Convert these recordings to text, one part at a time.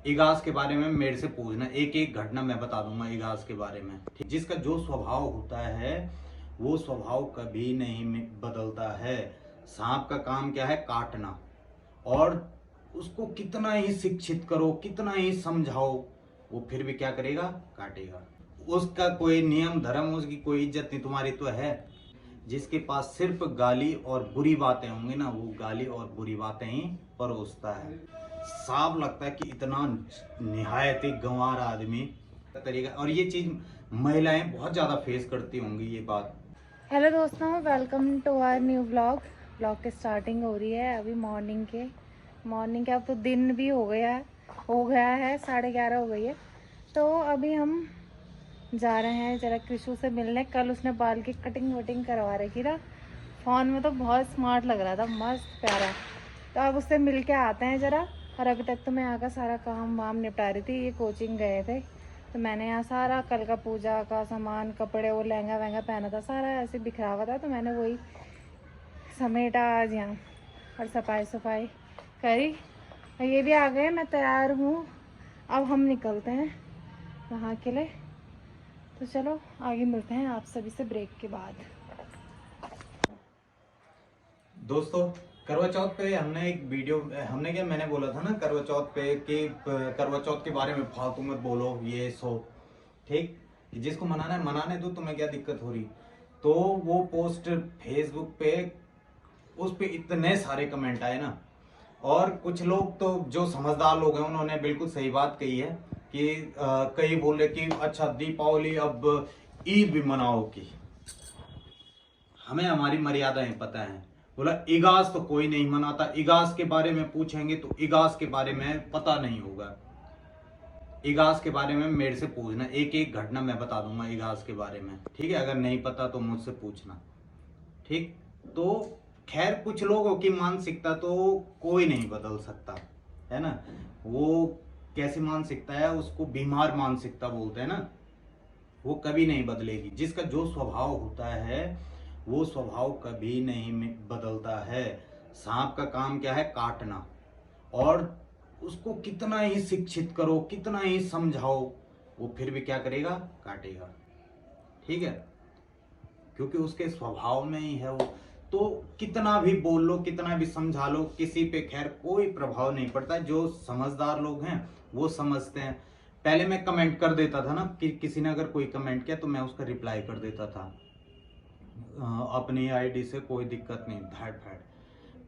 इगास के बारे में मेरे से पूछना, एक एक घटना मैं बता दूंगा इगास के बारे में। ठीक, जिसका जो स्वभाव होता है वो स्वभाव कभी नहीं बदलता है। सांप का काम क्या है? काटना। और उसको कितना ही शिक्षित करो, कितना ही समझाओ, वो फिर भी क्या करेगा? काटेगा। उसका कोई नियम धर्म, उसकी कोई इज्जत नहीं। तुम्हारी तो है। जिसके पास सिर्फ गाली और बुरी बातें होंगी ना, वो गाली और बुरी बातें ही परोसता है। साफ लगता है कि इतना निहायत ही गंवार आदमी तरीका। और ये चीज महिलाएं बहुत ज्यादा फेस करती होंगी ये बात। हेलो दोस्तों, welcome to our new vlog. Vlog की स्टार्टिंग हो रही है अभी मॉर्निंग के। अब तो दिन भी हो गया है 11:30 हो गई है। तो अभी हम जा रहे हैं जरा कृषु से मिलने। कल उसने बाल की कटिंग वटिंग करवा रखी था। फ़ोन में तो बहुत स्मार्ट लग रहा था, मस्त प्यारा। तो अब उससे मिल के आते हैं ज़रा। और अभी तक तो मैं यहाँ का सारा काम वाम निपटा रही थी। ये कोचिंग गए थे तो मैंने यहाँ सारा कल का पूजा का सामान, कपड़े, वो लहंगा वहंगा पहना था, सारा ऐसे बिखरा हुआ था, तो मैंने वही समेटा आज यहाँ और सफाई सफाई करी। और ये भी आ गए, मैं तैयार हूँ। अब हम निकलते हैं वहाँ के लिए। तो चलो आगे मिलते हैं आप सभी से ब्रेक के बाद। दोस्तों, करवा चौथ पे हमने एक वीडियो, हमने क्या, मैंने बोला था ना करवा चौथ पे कि करवा चौथ के बारे में फालतू मत बोलो ये सो। ठीक, जिसको मनाना है मनाने दो, तुम्हें क्या दिक्कत हो रही। तो वो पोस्ट फेसबुक पे, उस पे इतने सारे कमेंट आए ना। और कुछ लोग तो जो समझदार लोग हैं उन्होंने बिल्कुल सही बात कही है कि कई बोल रहे कि अच्छा दीपावली अब ईद भी मनाओ की। हमें हमारी मर्यादाएं पता है। बोला इगास तो कोई नहीं मनाता, इगास के बारे में पूछेंगे तो इगास के बारे में पता नहीं होगा। इगास के बारे में मेरे से पूछना, एक एक घटना मैं बता दूंगा इगास के बारे में। ठीक है, अगर नहीं पता तो मुझसे पूछना। ठीक, तो खैर कुछ लोगों की मानसिकता तो कोई नहीं बदल सकता है ना। वो कैसी मानसिकता है, उसको बीमार मानसिकता बोलते हैं ना। वो कभी नहीं बदलेगी। जिसका जो स्वभाव होता है वो स्वभाव कभी नहीं बदलता है। सांप का काम क्या है? काटना। और उसको कितना ही शिक्षित करो, कितना ही समझाओ, वो फिर भी क्या करेगा? काटेगा। ठीक है, क्योंकि उसके स्वभाव में ही है वो। तो कितना भी बोल लो, कितना भी समझा लो, किसी पे खैर कोई प्रभाव नहीं पड़ता। जो समझदार लोग हैं वो समझते हैं। पहले मैं कमेंट कर देता था ना, कि किसी ने अगर कोई कमेंट किया तो मैं उसका रिप्लाई कर देता था अपनी आईडी से, कोई दिक्कत नहीं, फैट फैट।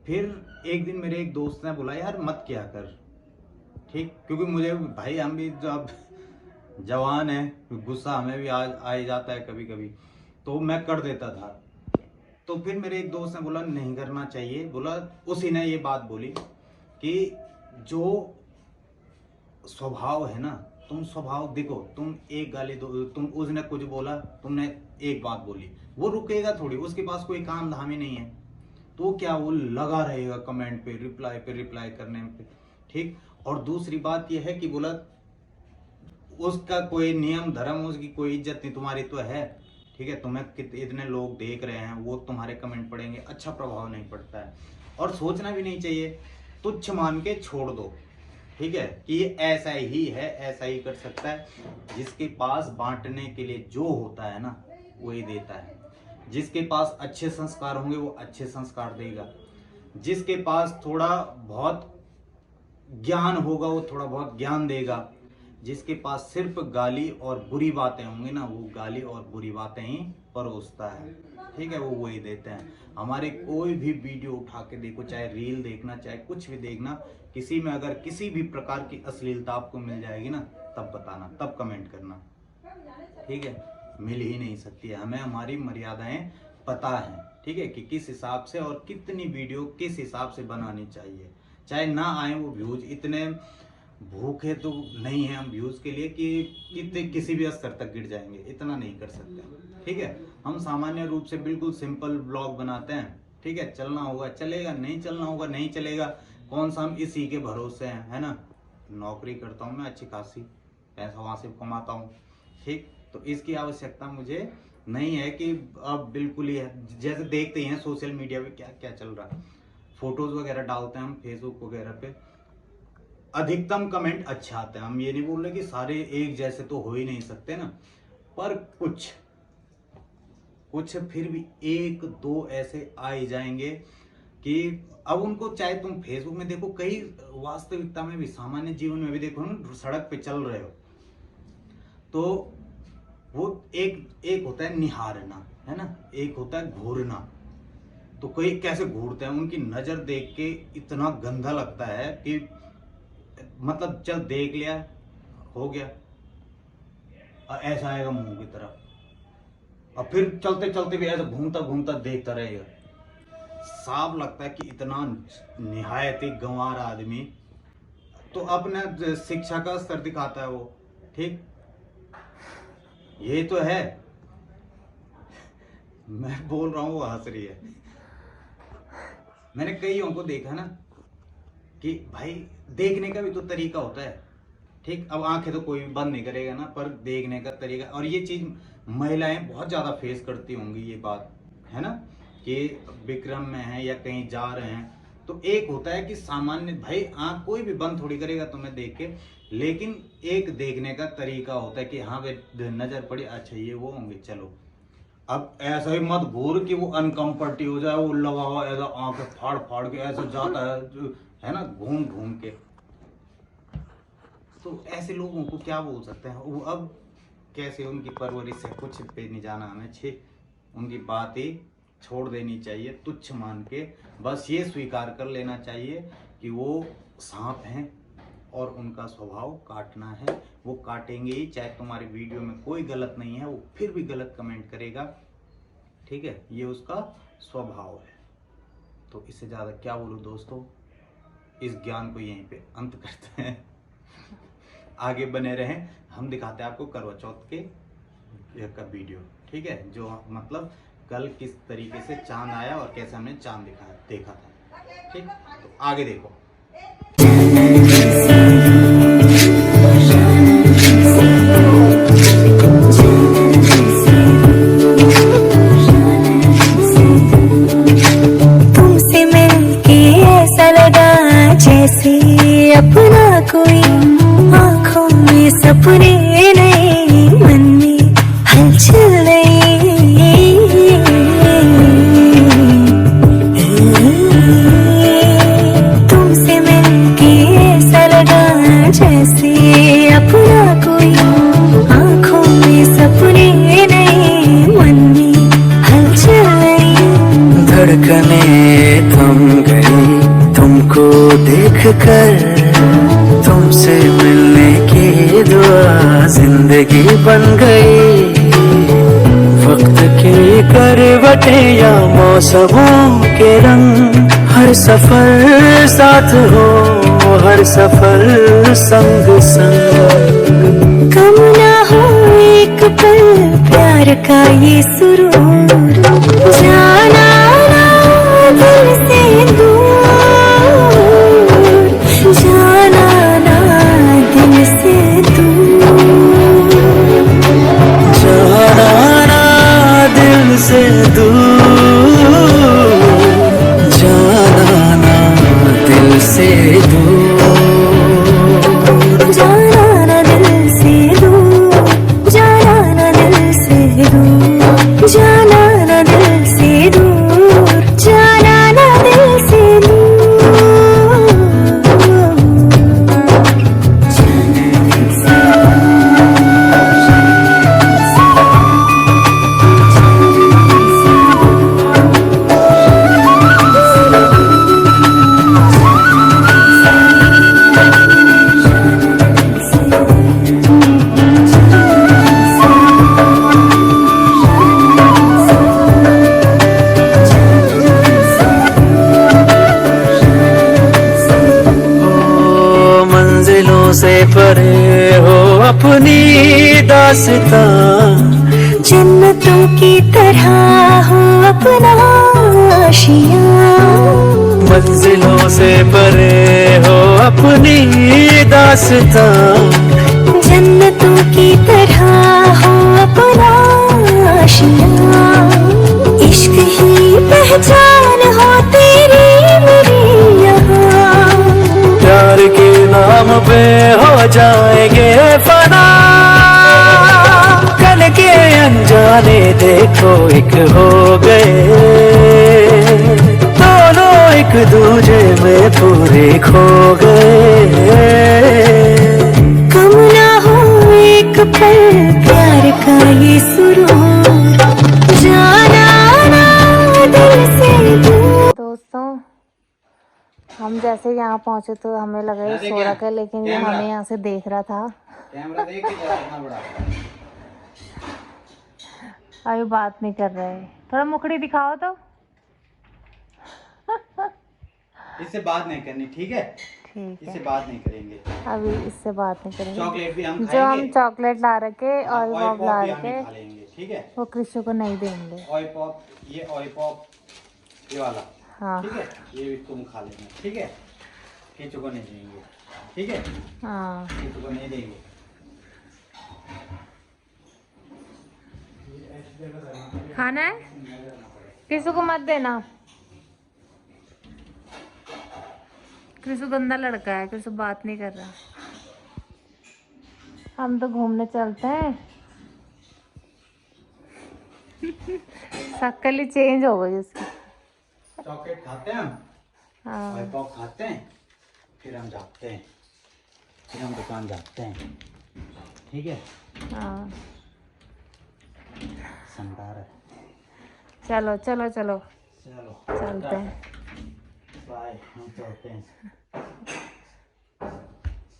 फिर एक दिन मेरे एक दोस्त ने बोला यार मत किया कर। ठीक, क्योंकि मुझे भाई, हम भी जब जवान है, गुस्सा हमें भी आ ही जाता है कभी कभी, तो मैं कर देता था। तो फिर मेरे एक दोस्त ने बोला नहीं करना चाहिए। बोला, उसी ने ये बात बोली कि जो स्वभाव है ना, तुम स्वभाव देखो, तुम एक गाली दो, तुम उसने कुछ बोला, तुमने एक बात बोली, वो रुकेगा थोड़ी, उसके पास कोई काम धाम ही नहीं है। तो क्या वो लगा रहेगा कमेंट पे रिप्लाई करने पे। ठीक, और दूसरी बात यह है कि बोला उसका कोई नियम धर्म, उसकी कोई इज्जत नहीं। तुम्हारी तो है। ठीक है, तुम्हें इतने लोग देख रहे हैं, वो तुम्हारे कमेंट पढ़ेंगे, अच्छा प्रभाव नहीं पड़ता है। और सोचना भी नहीं चाहिए, तुच्छ मान के छोड़ दो। ठीक है, कि ये ऐसा ही है, ऐसा ही कर सकता है। जिसके पास बांटने के लिए जो होता है ना, वही देता है। जिसके पास अच्छे संस्कार होंगे वो अच्छे संस्कार देगा। जिसके पास थोड़ा बहुत ज्ञान होगा वो थोड़ा बहुत ज्ञान देगा। जिसके पास सिर्फ गाली और बुरी बातें होंगी ना, वो गाली और बुरी बातें ही परोसता है। ठीक है, वो वही देते हैं। हमारे कोई भी वीडियो उठा के देखो, चाहे रील देखना, चाहे कुछ भी देखना, किसी में अगर किसी भी प्रकार की अश्लीलता आपको मिल जाएगी ना, तब बताना, तब कमेंट करना। ठीक है, मिल ही नहीं सकती है। हमें हमारी मर्यादाएं पता है। ठीक है, कि किस हिसाब से और कितनी वीडियो किस हिसाब से बनानी चाहिए। चाहे ना आए वो व्यूज, इतने भूखे तो नहीं है हम व्यूज के लिए कि कितने किसी भी स्तर तक गिर जाएंगे, इतना नहीं कर सकते। ठीक है, हम सामान्य रूप से बिल्कुल सिंपल ब्लॉग बनाते हैं। ठीक है, चलना होगा चलेगा, नहीं चलना होगा नहीं चलेगा। कौन सा हम इसी के भरोसे हैं, है ना। नौकरी करता हूँ मैं अच्छी खासी, पैसा वहां से कमाता हूँ। ठीक, तो इसकी आवश्यकता मुझे नहीं है कि अब बिल्कुल ही है। जैसे देखते ही हैं सोशल मीडिया पे क्या क्या चल रहा है, फोटोज वगैरह डालते हैं हम फेसबुक वगैरह पे, अधिकतम कमेंट अच्छा आते हैं। हम ये नहीं बोल रहे कि सारे एक जैसे तो हो ही नहीं सकते ना, पर कुछ फिर भी एक दो ऐसे आ ही जाएंगे कि अब उनको चाहे तुम फेसबुक में देखो, कई वास्तविकता में भी, सामान्य जीवन में भी देखो ना, सड़क पे चल रहे हो तो वो एक होता है निहारना, है ना, एक होता है घूरना। तो कोई कैसे घूरते हैं, उनकी नजर देख के इतना गंदा लगता है कि मतलब चल देख लिया हो गया, ऐसा आएगा मुंह की तरफ, और फिर चलते चलते भी ऐसा घूमता घूमता देखता रहेगा। साफ लगता है कि इतना निहायत ही गंवार आदमी। तो अपना शिक्षा का स्तर दिखाता है वो, ठीक, ये तो है। मैं बोल रहा हूं वो हंस रही है। मैंने कईयों को देखा ना कि भाई देखने का भी तो तरीका होता है, ठीक। अब आंखें तो कोई भी बंद नहीं करेगा ना, पर देखने का तरीका, और ये चीज महिलाएं बहुत ज्यादा फेस करती होंगी, ये बात है ना, कि विक्रम में है या कहीं जा रहे हैं तो एक होता है कि सामान्य भाई आंख कोई भी बंद थोड़ी करेगा तुम्हें देख के, लेकिन एक देखने का तरीका होता है कि हाँ भाई नजर पड़ी, अच्छा ये वो होंगे, चलो। अब ऐसा ही मत घूर कि वो अनकंफर्टी हो जाए, वो लगा हुआ ऐसा आंखें फाड़ फाड़ के ऐसा जाता है ना, घूम घूम के। तो ऐसे लोगों को क्या बोल सकते हैं वो, अब कैसे उनकी परवरिश है कुछ पे नहीं जाना हमें, छे उनकी बात ही छोड़ देनी चाहिए, तुच्छ मान के बस ये स्वीकार कर लेना चाहिए कि वो सांप हैं और उनका स्वभाव काटना है। वो काटेंगे ही, चाहे तुम्हारी वीडियो में कोई गलत नहीं है, वो फिर भी गलत कमेंट करेगा, ठीक है, ये उसका स्वभाव है। तो इससे ज़्यादा क्या बोलूँ दोस्तों, इस ज्ञान को यहीं पे अंत करते हैं। आगे बने रहें, हम दिखाते हैं आपको करवा चौथ के का वीडियो, ठीक है, जो मतलब कल किस तरीके से चांद आया और कैसे हमने चांद देखा था, ठीक। तो आगे देखो। तुमसे मिलके ऐसा लगा जैसे अपना कोई, आंखों में सपने नए, मन में हलचल नई। तुमसे मिलके ऐसा लगा जैसे अपना कोई, आंखों में सपने नए, मन में हलचल नई। धड़कने थम गई तुमको देखकर, तुमसे मिलने की दुआ जिंदगी बन गई। वक्त की करवटें या मौसमों के रंग, हर सफर साथ हो, हर सफर संग संग। कम ना हो एक पल प्यार का ये सुरूर, जाना ना दिल से दूर, जाना ना दिल से दूर, जाना ना दिल से दूर, जाना ना दिल से दूर, जाना ना दिल से दूर, जाना ना दिल से दूर, जाना ना दिल से दूर, जाना ना दिल से दूर। से परे हो अपनी दास्तां, जन्नतों की तरह हो अपना आशियां। मंजिलों से परे हो अपनी दास्तां, जन्नतों की तरह हो अपना आशियां। इश्क ही पहचान हो तेरी मेरी यहाँ, प्यार के नाम में हो जाएंगे फना, कल के अनजाने देखो एक हो गए, दोनों एक दूजे में पूरे खो गए। कम ना हो एक पल प्यार का ये सुरूर, जाना ना दिल से दूर। दोस्तों हम जैसे यहाँ पहुंचे तो हमें लगा ये सो रखा है, लेकिन ये हमें यहाँ से देख रहा था। कैमरा देख के जरा इतना बड़ा। अभी बात नहीं कर रहे, थोड़ा मुखड़ी दिखाओ तो। इससे बात नहीं करनी, ठीक है? ठीक इससे है, बात नहीं करेंगे। अभी इससे बात नहीं करेंगे। चॉकलेट भी हम जो खाएंगे, हम चॉकलेट ला रखे और ऑयल वो पॉप ला भी हम ही रखे खा लेंगे, ठीक है? वो कृष्ण को नहीं देंगे। ऑयल पॉप, ये ऑयल पॉप, ये वाला, हाँ ठीक है? ये भी तुम खा लेना, ठीक है? किसी को नहीं देंगे, ठीक है? हाँ। किसी को नहीं देंगे। खाना है, किसी को मत देना। कृषु गंदा लड़का है, कृषु बात नहीं कर रहा। हम तो घूमने चलते हैं। शक्ल ही चेंज हो गई उसकी। चॉकलेट खाते हैं हम, हाँ ऑयल पॉप खाते हैं, फिर हम जाते हैं, फिर हम दुकान जाते हैं, ठीक है? हाँ। संदार है। चलो चलो चलो चलो चलते हैं। बाय, हम चलते हैं।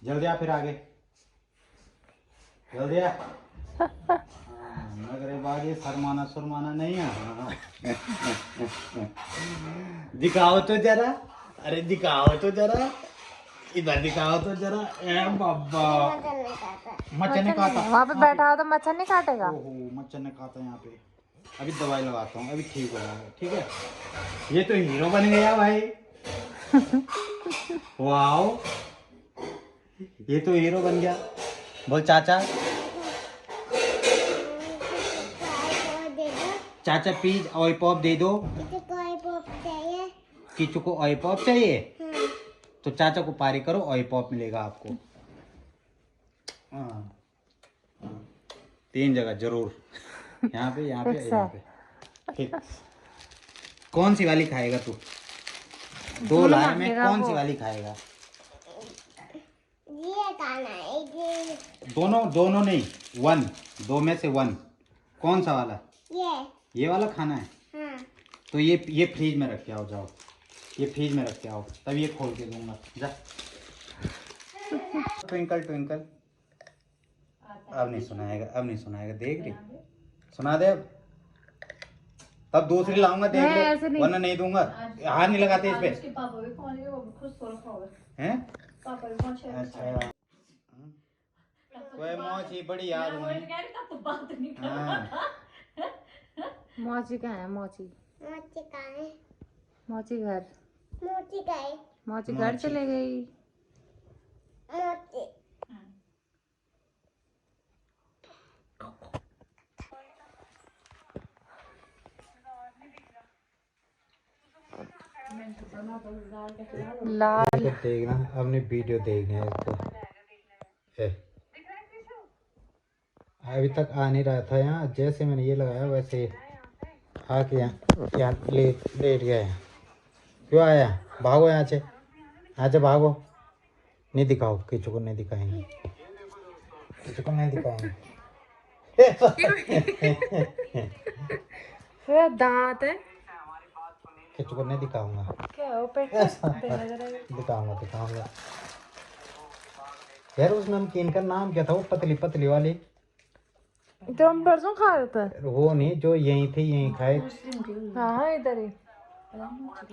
जल्दी आ, फिर आगे जल्दी आ। मगर बागे शर्माना सुरमाना नहीं है। दिखाओ तो जरा, अरे दिखाओ तो जरा, इधर दिखाओ तो जरा। ए बाबा, मच्छर ने काटा। वहाँ पे बैठा हो तो मच्छर नहीं काटेगा। ओहो, मच्छर ने काटा यहाँ पे। अभी दवाई लगाता हूँ, अभी ठीक हो जाएगा, ठीक है? ये तो हीरो बन गया भाई। वाओ, ये तो हीरो बन गया। बोल चाचा, चाचा प्लीज ऑयल पॉप दे दो। किचू को ऑयल पॉप चाहिए? तो चाचा को पारी करो, ऑयल पॉप मिलेगा आपको। हाँ, 3 जगह जरूर, यहाँ पे, यहाँ पे, यहाँ पे, ठीक। कौन सी वाली खाएगा तू? 2 लाए में कौन सी वाली खाएगा? ये खाना है, दोनों नहीं, 1, 2 में से 1। कौन सा वाला? ये ये वाला खाना है? हाँ। तो ये फ्रिज में रख के आओ, जाओ ये फ्रिज में रख के आओ, तब ये खोल के दूंगा। जा। ट्विंकल ट्विंकल, अब नहीं सुनाएगा, अब नहीं सुनाएगा, देख रही? सुना दे अब। तब दूसरी लाऊंगा, देख ले, वरना नहीं दूंगा। हाथ नहीं लगाते इस पे, हैं? अच्छा, कोई मौसी बड़ी याद हुई। हाँ, मौची कहाँ है? मौची मोची का है, मौची घर, मोची का है, मौची घर चले गई। मोची। लाल देखना, अपनी वीडियो देखना इसको। अभी तक आ नहीं रहा था यहाँ, जैसे मैंने ये लगाया वैसे आके यहाँ लेट गया है। क्यों आया? भागो यहाँ से, यहाँ से भागो। नहीं दिखाओ, किसी को नहीं दिखाएंगे, किसी को नहीं दिखाएंगे। दांत है, किसी को नहीं दिखाऊंगा। क्या हो पेट? दिखाऊंगा दिखाऊंगा यार। उस नमकीन का नाम क्या था, वो पतली पतली वाली? तो हम परसों खा रहे थे। वो नहीं, जो यहीं थी, यहीं खाए। हाँ इधर ही।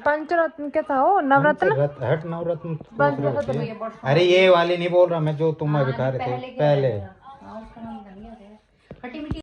पंचरत्न क्या था वो? नवरत्न? हट, नवरत्न दूसरे होते हैं। अरे ये वाली नहीं बोल रहा मैं, जो तुम अभी खा रहे थे पहले।